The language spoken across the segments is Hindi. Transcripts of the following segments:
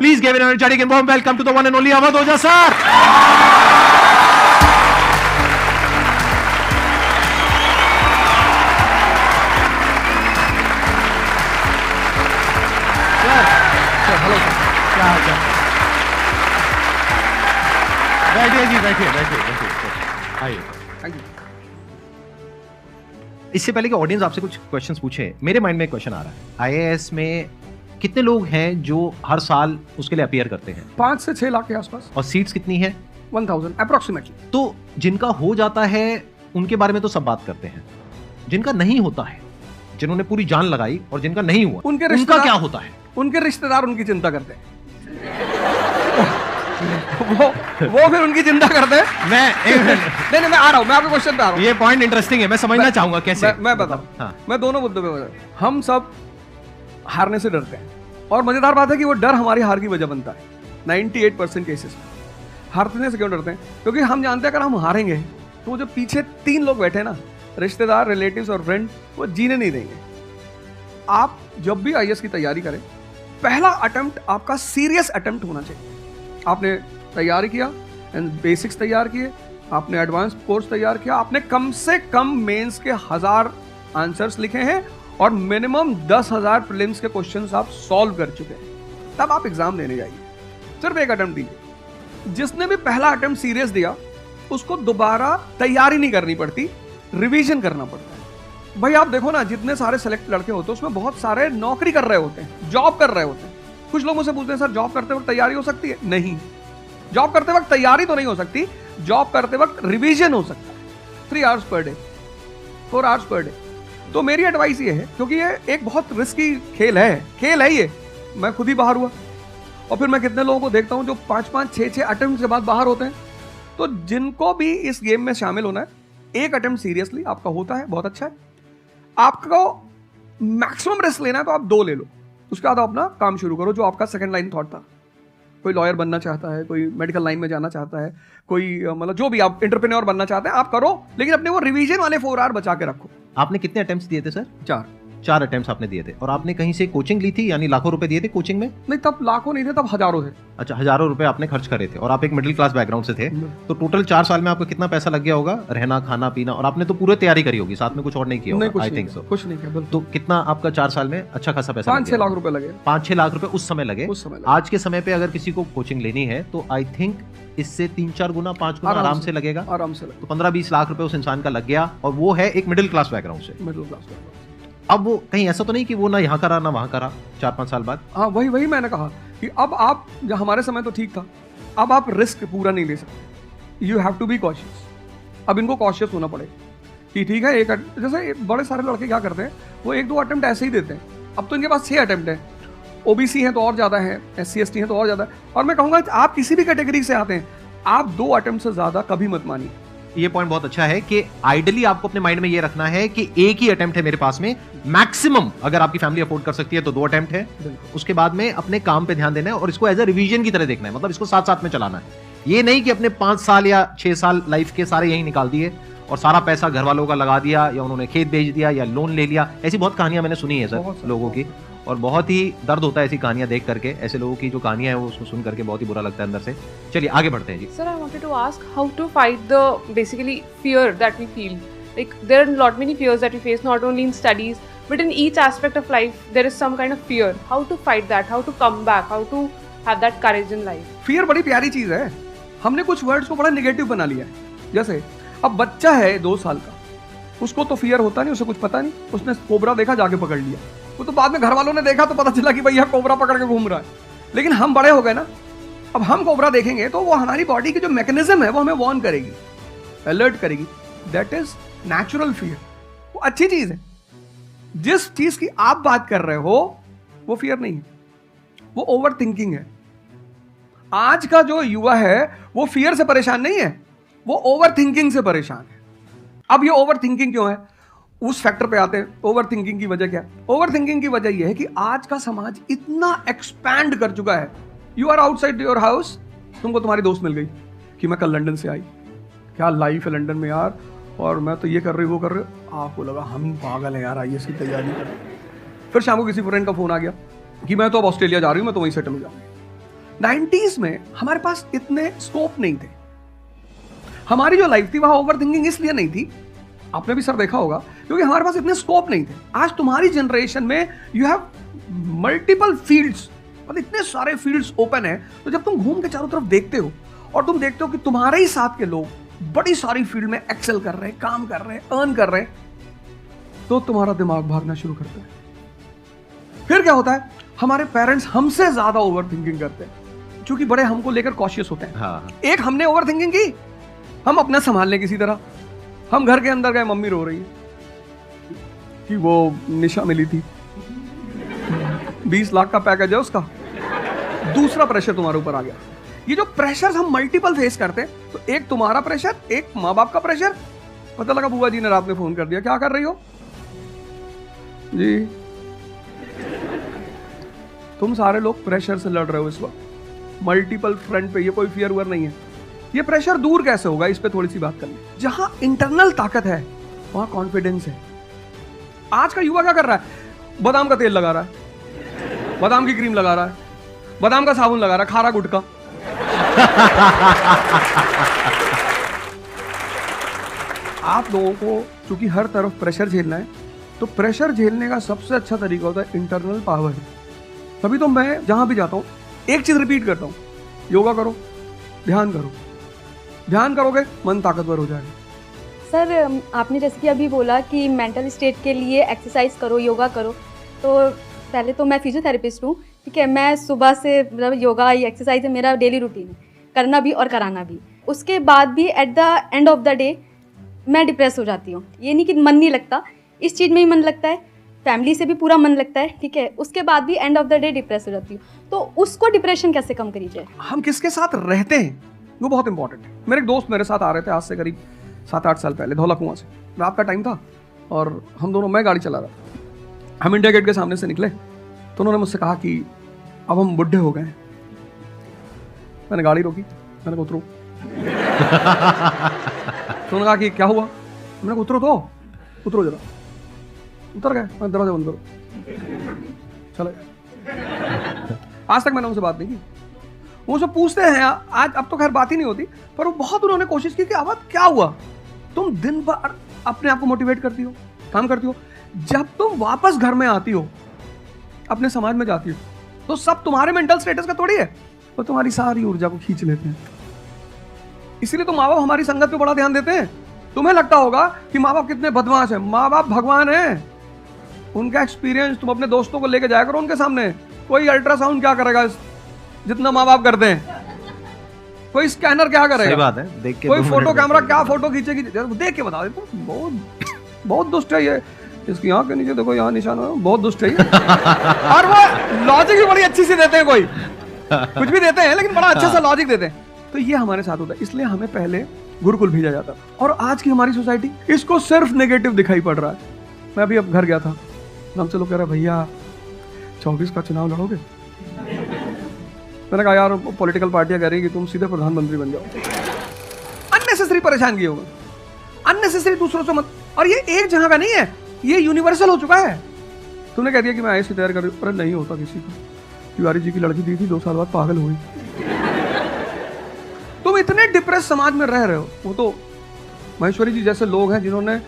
Please give an energetic and warm welcome to the one and only Awadh Oja sir. Hello sir, क्या हाल चाल? बैठिए जी, बैठिए। आइए। Thank you. इससे पहले कि ऑडियंस आपसे कुछ क्वेश्चंस पूछे, मेरे माइंड में एक क्वेश्चन आ रहा है। आईएएस में कितने लोग हैं जो हर साल उसके लिए अपीयर करते हैं? 5 से 6 लाख के आसपास। और सीट्स कितनी है? 1000 अप्रोक्सीमेटली। तो जिनका हो जाता है उनके बारे में तो सब बात करते हैं, जिनका नहीं होता है, जिन्होंने पूरी जान लगाई और जिनका नहीं हुआ, उनका क्या होता है? उनके रिश्तेदार उनकी चिंता करते हैं। वो फिर उनकी चिंता करते हैं। मैं आ रहा हूँ, मैं आपके क्वेश्चन पे आ रहा हूँ। ये पॉइंट इंटरेस्टिंग है, मैं समझना चाहूंगा कैसे। मैं बताऊँ। हाँ। मैं दोनों मुद्दों पे बताऊँ। हम सब हारने से डरते हैं, और मजेदार बात है कि वो डर हमारी हार की वजह बनता है। 98% केसेस में हारने से क्यों डरते हैं? क्योंकि हम जानते हैं अगर हम हारेंगे तो जो पीछे 3 लोग बैठे ना, रिश्तेदार, रिलेटिव्स और फ्रेंड, वो जीने नहीं देंगे। आप जब भी आईएएस की तैयारी करें, पहला अटेम्प्ट आपका सीरियस अटेम्प्ट होना चाहिए। आपने तैयारी किया, बेसिक्स तैयार किए, आपने एडवांस कोर्स तैयार किया, आपने कम से कम मेंस के 1000 आंसर्स लिखे हैं और मिनिमम 10,000 प्रीलिम्स के क्वेश्चंस आप सॉल्व कर चुके हैं, तब आप एग्जाम देने जाइए। सिर्फ एक अटेम्प्ट दीजिए। जिसने भी पहला अटेम्प्ट सीरियस दिया, उसको दोबारा तैयारी नहीं करनी पड़ती, रिवीजन करना पड़ता है। भाई आप देखो ना, जितने सारे सेलेक्ट लड़के होते हैं उसमें बहुत सारे नौकरी कर रहे होते हैं, जॉब कर रहे होते हैं। कुछ लोग मुझसे पूछते हैं सर जॉब करते वक्त तैयारी हो सकती है? नहीं, जॉब करते वक्त तैयारी तो नहीं हो सकती, जॉब करते वक्त रिवीजन हो सकता है। 3 hours per day, 4 hours per day. तो मेरी एडवाइस ये है, क्योंकि ये एक बहुत रिस्की खेल है ये। मैं खुद ही बाहर हुआ और फिर मैं कितने लोगों को देखता हूं जो 5-5, 6-6 अटेम्प्ट के बाद बाहर होते हैं। तो जिनको भी इस गेम में शामिल होना है, एक अटेम्प्ट सीरियसली आपका होता है, बहुत अच्छा है। आपको मैक्सिमम रिस्क लेना है तो आप 2 ले लो, उसके बाद अपना काम शुरू करो जो आपका सेकंड लाइन थॉट था। कोई लॉयर बनना चाहता है, कोई मेडिकल लाइन में जाना चाहता है, कोई मतलब जो भी आप एंटरप्रेन्योर बनना चाहते हैं आप करो, लेकिन अपने वो रिवीजन वाले 4 आवर बचा के रखो। आपने कितने अटेम्प्ट्स दिए थे सर? 4 अटेम्प्ट्स आपने दिए थे। और आपने कहीं से कोचिंग ली थी, यानी लाखों रुपए दिए थे कोचिंग में? नहीं, तब लाखों नहीं थे, तब हजारों थे। अच्छा, हजारों रुपए आपने खर्च करे थे और आप एक मिडिल क्लास बैकग्राउंड से थे। तो टोटल 4 साल में आपको कितना पैसा लग गया होगा? रहना, खाना, पीना, और आपने तो पूरी तैयारी करी होगी, साथ में कुछ और नहीं किया होगा? I think so. कुछ नहीं किया। तो कितना आपका 4 साल में अच्छा खासा पैसा? 5-6 लाख रुपए लगे। 5-6 लाख रुपए उस समय लगे। आज के समय पे अगर किसी को कोचिंग लेनी है तो आई थिंक इससे 3-4 गुना, 5 गुना आराम से लगेगा। तो 15-20 लाख रुपए उस इंसान का लग गया, और वो है एक मिडिल क्लास बैकग्राउंड से। Middle class background. अब वो कहीं ऐसा तो नहीं कि वो ना यहाँ करा ना वहाँ करा 4-5 साल बाद? हाँ, वही मैंने कहा कि अब आप, हमारे समय तो ठीक था, अब आप रिस्क पूरा नहीं ले सकते। You have to be cautious. अब इनको कॉशियस होना पड़ेगा कि ठीक है, जैसे बड़े सारे लड़के क्या करते हैं, वो 1-2 अटेम्प्ट ऐसे ही देते हैं। अब तो इनके पास 6 अटेम्प्ट है। ओबीसी हैं तो और ज़्यादा है, SC ST हैं तो और ज़्यादा है। और मैं कहूँगा आप किसी भी कैटेगरी से आते हैं, आप 2 अटेम्प्ट से ज़्यादा कभी मत मानिए। ये पॉइंट बहुत अच्छा है कि आइडियली आपको अपने माइंड में ये रखना है कि एक ही अटेम्प्ट है मेरे पास में, मैक्सिमम अगर आपकी फैमिली अफोर्ड कर सकती है तो 2 अटेम्प्ट है। उसके बाद में अपने काम पे ध्यान देना है और इसको एज अ रिवीजन की तरह देखना है, मतलब इसको साथ साथ में चलाना है। ये नहीं कि अपने 5 साल या 6 साल लाइफ के सारे यहीं निकाल दिए और सारा पैसा घर वालों का लगा दिया, या उन्होंने खेत बेच दिया, या लोन ले लिया। ऐसी बहुत कहानियां मैंने सुनी है सर लोगों की, और बहुत ही दर्द होता है ऐसी कहानियां देख करके। ऐसे लोगों की जो कहानियां हैं वो उसको सुन करके बहुत ही बुरा लगता है अंदर से। चलिए आगे बढ़ते हैं जी। Sir, I wanted to ask how to fight the basically fear that we feel. Like there are lot many fears that we face, not only in studies but in each aspect of life. There is some kind of fear. How to fight that? How to come back? How to have that courage in life? Fear बड़ी प्यारी चीज है। हमने कुछ वर्ड्स को बड़ा नेगेटिव बना लिया है। जैसे अब बच्चा है 2 साल का, उसको तो फियर होता नहीं, उसे कुछ पता नहीं, उसने कोबरा देखा, जाके पकड़ लिया। वो तो बाद में घर वालों ने देखा तो पता चला कि भैया कोबरा पकड़ के घूम रहा है। लेकिन हम बड़े हो गए ना, अब हम कोबरा देखेंगे तो वो हमारी बॉडी की जो मैकेनिज्म है वो हमें वार्न करेगी, अलर्ट करेगी। That is natural fear. वो अच्छी चीज है। जिस चीज की आप बात कर रहे हो वो फियर नहीं है, वो ओवर थिंकिंग है। आज का जो युवा है वो फियर से परेशान नहीं है, वो ओवर थिंकिंग से परेशान है। अब ये ओवर थिंकिंग क्यों है, उस फैक्टर पे आते हैं। ओवर थिंकिंग की वजह क्या है? ओवर थिंकिंग की वजह यह है कि आज का समाज इतना एक्सपैंड कर चुका है। You are outside your house, तुमको तुम्हारी दोस्त मिल गई कि मैं कल लंदन से आई, क्या लाइफ है लंदन में यार, और मैं तो ये कर रही हूँ वो कर रही हूँ। आपको लगा हम ही पागल है यार, आईएएस की तैयारी कर रहे हैं। फिर शाम को किसी फ्रेंड का फोन आ गया कि मैं तो अब ऑस्ट्रेलिया जा रही हूँ, मैं तो वहीं सेटल हो जाऊंगी। 90s में हमारे पास इतने स्कोप नहीं थे। हमारी जो लाइफ थी वहां ओवर थिंकिंग इसलिए नहीं थी, आपने भी सर देखा होगा, क्योंकि हमारे पास इतने स्कोप नहीं थे। आज तुम्हारी जनरेशन में यू हैव मल्टीपल फील्ड्स, मतलब इतने सारे फील्ड्स ओपन है। तो जब तुम घूम के चारों तरफ देखते हो और तुम देखते हो कि तुम्हारे ही साथ के लोग बड़ी सारी फील्ड में एक्सेल कर रहे हैं, काम कर रहे हैं, अर्न कर रहे हैं, तो तुम्हारा दिमाग भागना शुरू करता है। फिर क्या होता है, हमारे पेरेंट्स हमसे ज्यादा ओवर थिंकिंग करते हैं, क्योंकि बड़े हमको लेकर कॉशियस होते हैं। हाँ। एक हमने ओवर थिंकिंग की, हम अपना संभाल लें किसी तरह। हम घर के अंदर गए, मम्मी रो रही है कि वो निशा मिली थी, 20 लाख का पैकेज है उसका। दूसरा प्रेशर तुम्हारे ऊपर आ गया। ये जो प्रेशर हम मल्टीपल फेस करते हैं, तो एक तुम्हारा प्रेशर, एक माँ बाप का प्रेशर। पता लगा बुआ जी ने रात में फोन कर दिया, क्या कर रही हो जी? तुम सारे लोग प्रेशर से लड़ रहे हो इस वक्त, मल्टीपल फ्रंट पे। ये कोई फियर वर नहीं है। ये प्रेशर दूर कैसे होगा, इस पे थोड़ी सी बात करनी। जहां इंटरनल ताकत है वहां कॉन्फिडेंस है। आज का युवा क्या कर रहा है? बादाम का तेल लगा रहा है, बादाम की क्रीम लगा रहा है, बादाम का साबुन लगा रहा है, खारा गुटका। आप लोगों को चूंकि हर तरफ प्रेशर झेलना है, तो प्रेशर झेलने का सबसे अच्छा तरीका होता है इंटरनल पावर। तभी तो मैं जहां भी जाता हूं एक चीज रिपीट करता हूं, योगा करो, ध्यान करो। ध्यान करोगे मन ताकतवर हो जाएगा। सर, आपने जैसे कि अभी बोला कि मेंटल स्टेट के लिए एक्सरसाइज करो, योगा करो। तो पहले तो मैं फिजियोथेरेपिस्ट हूँ, ठीक है। मैं सुबह से मतलब योगा या एक्सरसाइज है मेरा डेली रूटीन है, करना भी और कराना भी। उसके बाद भी at the end of the day मैं डिप्रेस हो जाती हूँ। ये नहीं कि मन नहीं लगता, इस चीज़ में ही मन लगता है, फैमिली से भी पूरा मन लगता है, ठीक है। उसके बाद भी end of the day depress हो जाती हूँ। तो उसको डिप्रेशन कैसे कम करी जाए? हम किसके साथ रहते हैं वो बहुत इंपॉर्टेंट है। मेरे एक दोस्त मेरे साथ आ रहे थे आज से करीब 7-8 साल पहले, धौला कुआं से। रात का टाइम था और हम दोनों, मैं गाड़ी चला रहा था, हम इंडिया गेट के सामने से निकले, तो उन्होंने मुझसे कहा कि अब हम बुढ़े हो गए हैं। मैंने गाड़ी रोकी, मैंने कहा उतरो। तो उन्होंने कहा कि क्या हुआ? मैंने कहा उतरो तो, उतरो जरा। उतर गए, मैं दरवाजा बंद करो, चले। आज तक मैंने उनसे बात नहीं की। वो सब पूछते हैं आज, अब तो खैर बात ही नहीं होती, पर वो बहुत उन्होंने कोशिश की कि अब क्या हुआ? तुम दिन भर अपने आप को मोटिवेट करती हो, काम करती हो, जब तुम वापस घर में आती हो, अपने समाज में जाती हो, तो सब तुम्हारे मेंटल स्टेटस का थोड़ी है, वो तुम्हारी सारी ऊर्जा को खींच लेते हैं। इसीलिए तो माँ बाप हमारी संगत पे बड़ा ध्यान देते हैं। तुम्हें लगता होगा कि माँ बाप कितने बदमाश हैं, माँ बाप भगवान हैं। उनका एक्सपीरियंस तुम अपने दोस्तों को लेके जाया करो उनके सामने। कोई अल्ट्रासाउंड क्या करेगा जितना माँ बाप करते हैं, कोई स्कैनर क्या करेगा? सही बात है, देख के कोई फोटो कैमरा क्या फोटो खींचेगी, देख के बता दे। बहुत दुष्ट है ये, इसकी आंख के नीचे देखो यहाँ निशान है, बहुत दुष्ट है ये। और वो लॉजिक भी बड़ी अच्छी सी देते हैं, कोई कुछ भी देते हैं लेकिन बड़ा अच्छा सा लॉजिक देते हैं। तो ये हमारे साथ होता है, इसलिए हमें पहले गुरुकुल भेजा जाता। और आज की हमारी सोसाइटी इसको सिर्फ नेगेटिव दिखाई पड़ रहा है। मैं अभी अब घर गया था, हमसे लोग कह रहे भैया 24 का चुनाव लड़ोगे? मैंने कहा यार पॉलिटिकल पार्टियां कह रही कि तुम सीधे प्रधानमंत्री बन जाओ। अननेसेसरी परेशान किए होगा, अननेसेसरी दूसरों से मत। और ये एक जगह का नहीं है, ये यूनिवर्सल हो चुका है। तुमने कह दिया कि मैं आईएएस की तैयारी कर रही हूँ, अरे नहीं होता किसी को। तिवारी जी की लड़की दी थी, 2 साल बाद पागल हुई। तुम इतने डिप्रेस समाज में रह रहे हो। वो तो महेश्वरी जी जैसे लोग हैं जिन्होंने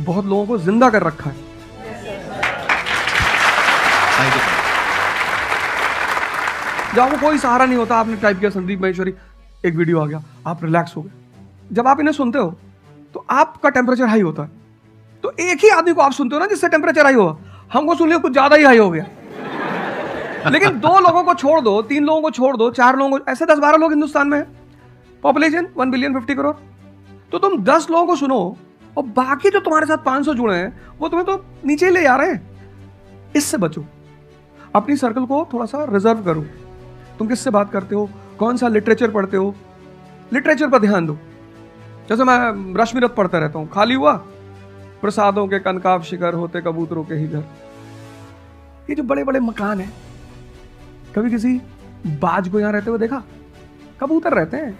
बहुत लोगों को जिंदा कर रखा है। जब वो कोई सहारा नहीं होता, आपने टाइप किया संदीप महेश्वरी, एक वीडियो आ गया, आप रिलैक्स हो गए। जब आप इन्हें सुनते हो तो आपका टेम्परेचर हाई होता है। तो एक ही आदमी को आप सुनते हो ना जिससे टेम्परेचर हाई हुआ, हमको सुन लिया कुछ ज्यादा ही हाई हो गया। लेकिन 2 लोगों को छोड़ दो, 3 लोगों को छोड़ दो, 4 लोगों को, ऐसे 10-12 लोग हिंदुस्तान में है, पॉपुलेशन 1 बिलियन 50 करोड़। तो तुम 10 लोगों को सुनो और बाकी जो तुम्हारे साथ 500 जुड़े हैं वो तुम्हें तो नीचे ले आ रहे हैं। इससे बचो, अपनी सर्कल को थोड़ा सा रिजर्व करो। तुम किससे बात करते हो, कौन सा लिटरेचर पढ़ते हो, लिटरेचर पर ध्यान दो। जैसे मैं रश्मिरथ पढ़ता रहता हूँ, खाली हुआ प्रसादों के कनकाब शिखर होते कबूतरों के ही घर। ये जो बड़े बड़े मकान है, कभी किसी बाज को यहां रहते हुए देखा? कबूतर रहते हैं।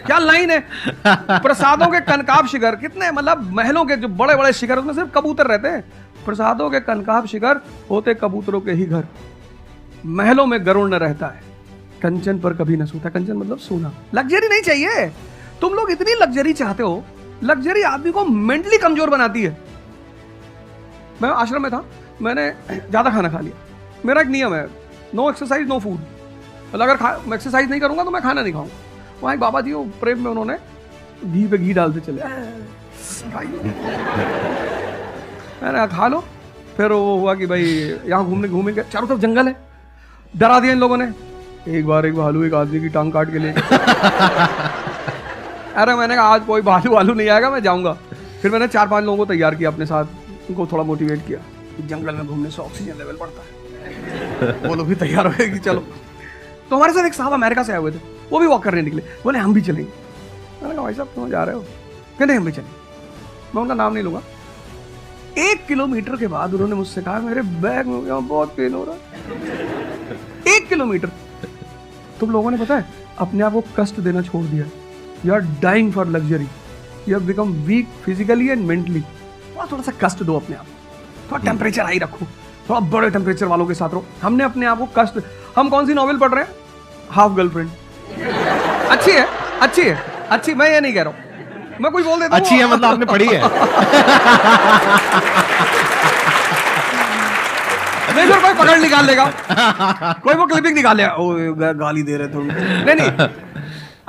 क्या विशाल लाइन है, प्रसादों के कनकाब शिखर, कितने मतलब महलों के जो बड़े बड़े शिखर, उसमें सिर्फ कबूतर रहते हैं। प्रसादों के कनकाब शिखर होते कबूतरों के ही घर, महलों में गरुड़ न रहता है, कंचन पर कभी न सोता। कंचन मतलब सोना। लग्जरी नहीं चाहिए। तुम लोग इतनी लग्जरी चाहते हो, लग्जरी आदमी को मेंटली कमजोर बनाती है। मैं आश्रम में था, मैंने ज्यादा खाना खा लिया। मेरा एक नियम है, नो एक्सरसाइज नो फूड। मतलब अगर एक्सरसाइज नहीं करूंगा तो मैं खाना नहीं खाऊंगा। वहाँ एक बाबा जी, वो प्रेम में उन्होंने घी पे घी डालते चले, मैंने खा लो। फिर वो हुआ कि भाई यहाँ घूमेंगे, चारों तरफ जंगल है, डरा दिया इन लोगों ने। एक बार भालू एक आदमी की टांग काट के ले अरे मैंने कहा आज कोई भालू नहीं आएगा, मैं जाऊंगा। फिर मैंने 4-5 लोगों को तैयार किया अपने साथ, उनको थोड़ा मोटिवेट किया कि जंगल में घूमने से ऑक्सीजन लेवल बढ़ता है। वो लोग भी तैयार हो गए कि चलो। तो हमारे साथ एक साहब अमेरिका से आए हुए थे, वो भी वॉक करने निकले, बोले हम भी चलेंगे। मैंने कहा भाई साहब तुम जा रहे हो? कहते हम भी चलेंगे। मैं उनका नाम नहीं लूंगा। 1 किलोमीटर के बाद उन्होंने मुझसे कहा मेरे बैग में यहाँ बहुत पेन हो रहा है। 1 किलोमीटर। तुम लोगों ने पता है अपने आप को कष्ट देना छोड़ दिया। You are dying for luxury, you have become weak physically and mentally. थोड़ा सा कष्ट दो अपने आप, थोड़ा टेम्परेचर हाई रखो, थोड़ा बड़े टेम्परेचर वालों के साथ रहो। हमने अपने आप को कष्ट, हम कौन सी नॉवेल पढ़ रहे हैं? Half girlfriend. अच्छी है, अच्छी है, अच्छी, मैं ये नहीं कह रहा हूं, मैं कुछ बोल देता हूं। अच्छी है मतलब आपने पढ़ी है? नहीं सर, कोई पकड़ निकाल लेगा, कोई वो क्लिपिंग निकाल लेगा, ओ गाली दे रहे थे। नहीं,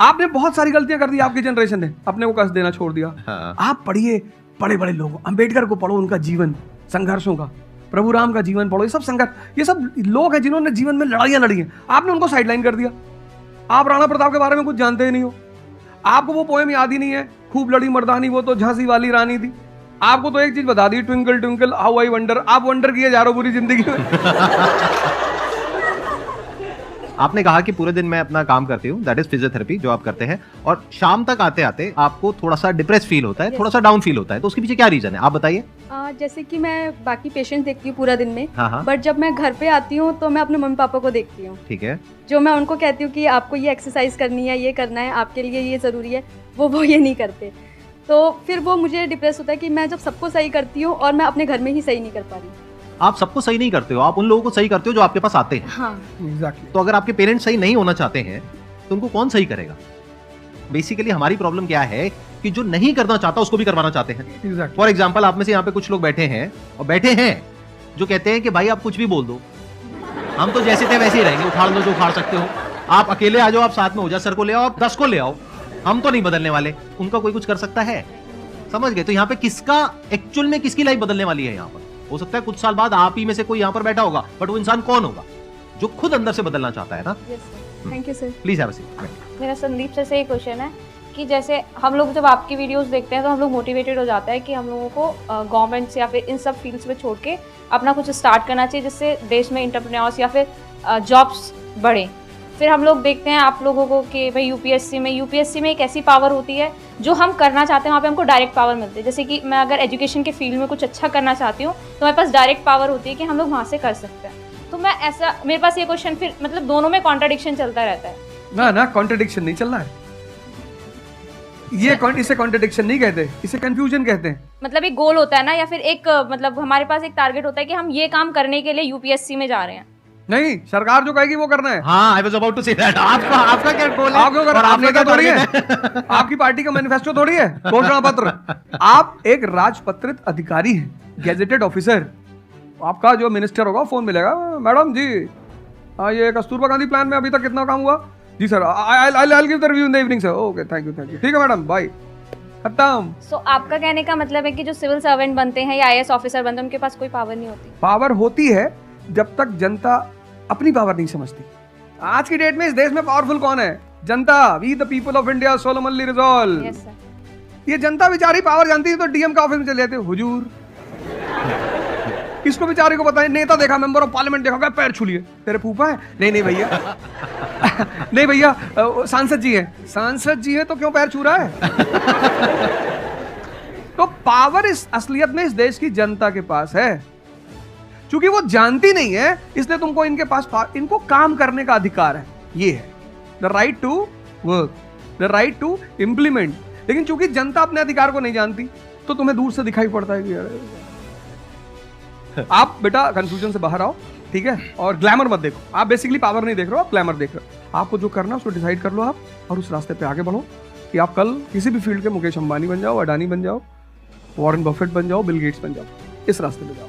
आपने बहुत सारी गलतियां कर दी, आपकी जनरेशन ने अपने को कष्ट देना छोड़ दिया। हाँ। आप पढ़िए बड़े बड़े लोग, अंबेडकर को पढ़ो, उनका जीवन संघर्षों का, प्रभु राम का जीवन पढ़ो, ये सब संघर्ष, ये सब लोग हैं जिन्होंने जीवन में लड़ाइयां लड़ी हैं। आपने उनको साइडलाइन कर दिया। आप राणा प्रताप के बारे में कुछ जानते ही नहीं हो, आपको वो पोएम याद ही नहीं है, खूब लड़ी मर्दानी वो तो झांसी वाली रानी थी। आपको तो एक चीज बता दी, twinkle twinkle how I wonder. आप वंडर किए जा रहे हो पूरी जिंदगी में। आपने कहा कि पूरे दिन मैं अपना काम करती हूँ, दैट इज फिजियोथेरेपी जो आप करते हैं, और शाम तक आते आते आपको थोड़ा सा डिप्रेस फील होता है, थोड़ा सा डाउन फील होता है, तो उसके पीछे क्या रीजन है आप बताइए? जैसे कि मैं बाकी पेशेंट देखती हूँ पूरा दिन में, हाँ। बट जब मैं घर पे आती हूँ तो मैं अपने मम्मी पापा को देखती हूँ। ठीक है। जो मैं उनको कहती हूँ कि आपको ये एक्सरसाइज करनी है, ये करना है, आपके लिए ये ज़रूरी है, वो ये नहीं करते। तो फिर वो मुझे डिप्रेस होता है कि मैं जब सबको सही करती हूँ और मैं अपने घर में ही सही नहीं कर पा रही। आप सबको सही नहीं करते हो, आप उन लोगों को सही करते हो जो आपके पास आते हैं। हाँ, एग्जैक्टली। तो अगर आपके पेरेंट्स सही नहीं होना चाहते हैं तो उनको कौन सही करेगा? बेसिकली हमारी प्रॉब्लम क्या है कि जो नहीं करना चाहता उसको भी करवाना चाहते हैं। एग्जैक्टली। फॉर एग्जाम्पल, आप में से यहाँ पे कुछ लोग बैठे हैं जो कहते हैं कि भाई आप कुछ भी बोल दो, हम तो जैसे थे वैसे ही रहेंगे, उखाड़ लो जो उखाड़ सकते हो, आप अकेले आ जाओ, आप साथ में हो जाओ, सर को ले आओ, आप 10 को ले आओ, हम तो नहीं बदलने वाले। उनका कोई कुछ कर सकता है? समझ गए? तो यहाँ पे किसका एक्चुअल में किसकी लाइफ बदलने वाली है? यहाँ पर हो सकता है कुछ साल बाद आप ही में से कोई यहाँ पर बैठा होगा, बट वो इंसान कौन होगा? जो खुद अंदर से बदलना चाहता है ना। Thank you sir. Please have a seat. मेरा संदीप सर से एक क्वेश्चन है कि जैसे हम लोग जब आपकी वीडियोस देखते हैं तो हम लोग मोटिवेटेड हो जाता है कि हम लोगों को गवर्नमेंट से या फिर इन सब फील्ड्स में छोड़ के अपना कुछ स्टार्ट करना चाहिए, जिससे देश में एंटरप्रेन्योर्स या फिर जॉब्स बढ़े। फिर हम लोग देखते हैं आप लोगों को कि भाई यूपीएससी में एक ऐसी पावर होती है जो हम करना चाहते हैं वहाँ पे हमको डायरेक्ट पावर मिलती है। जैसे कि मैं अगर एजुकेशन के फील्ड में कुछ अच्छा करना चाहती हूँ तो मेरे पास डायरेक्ट पावर होती है कि हम लोग वहाँ से कर सकते हैं। तो मैं ऐसा, मेरे पास ये क्वेश्चन, फिर मतलब दोनों में कॉन्ट्रडिक्शन चलता रहता है। ना कॉन्ट्रडिक्शन नहीं चल रहा है, ये इसे कॉन्ट्रडिक्शन नहीं कहते, इसे कंफ्यूजन कहते हैं। मतलब एक गोल होता है ना, या फिर एक मतलब हमारे पास एक टारगेट होता है कि हम ये काम करने के लिए यूपीएससी में जा रहे हैं। नहीं, सरकार जो कहेगी वो करना है। हाँ, I was about to say that. आपका क्या गोल है? आप क्यों कर, आप नेता थोड़ी है, आपकी पार्टी का मैनिफेस्टो थोड़ी है, घोषणा पत्र। आप एक राजपत्रित अधिकारी हैं, गेजेटेड ऑफिसर। आपका जो मिनिस्टर होगा फोन मिलेगा, मैडम जी ये कस्तूरबा गांधी प्लान में अभी तक कितना काम हुआ? जी sir, I give the review in the evening sir. Okay, thank you. ठीक है मैडम, बाय, खत्म। सो आपका कहने का मतलब है कि जो सिविल सर्वेंट बनते हैं या आईएएस ऑफिसर बनते हैं उनके पास कोई पावर नहीं होती? पावर होती है जब तक जनता अपनी पावर नहीं समझती। आज की डेट में इस देश में पावरफुल कौन है? जनता। We the people of India solemnly resolve. Yes sir. ये जनता बेचारी पावर जानती है तो डीएम का ऑफिस में चले जाते हैं, हुजूर इसको बेचारे को बताएं, नेता देखा, मेंबर ऑफ पार्लियामेंट देखा, पैर छू लिए, तेरे फूफा है? नहीं भैया नहीं भैया, सांसद जी है। सांसद जी है तो क्यों पैर छू रहा है? तो पावर इस असलियत में इस देश की जनता के पास है, क्योंकि वो जानती नहीं है, इसलिए तुमको इनके पास इनको काम करने का अधिकार है। ये है the right to work, the the right to implement. लेकिन चूंकि जनता अपने अधिकार को नहीं जानती तो तुम्हें दूर से दिखाई पड़ता है कि यार आप बेटा कंफ्यूजन से बाहर आओ, ठीक है, और ग्लैमर मत देखो। आप बेसिकली पावर नहीं देख रहे हो, आप ग्लैमर देख रहे हो। आपको जो करना है उसको डिसाइड कर लो आप, और उस रास्ते पे आगे बढ़ो कि आप कल किसी भी फील्ड के मुकेश अंबानी बन जाओ, अडानी बन जाओ, वॉरेन बफेट बन जाओ, बिल गेट्स बन जाओ, इस रास्ते पे जाओ।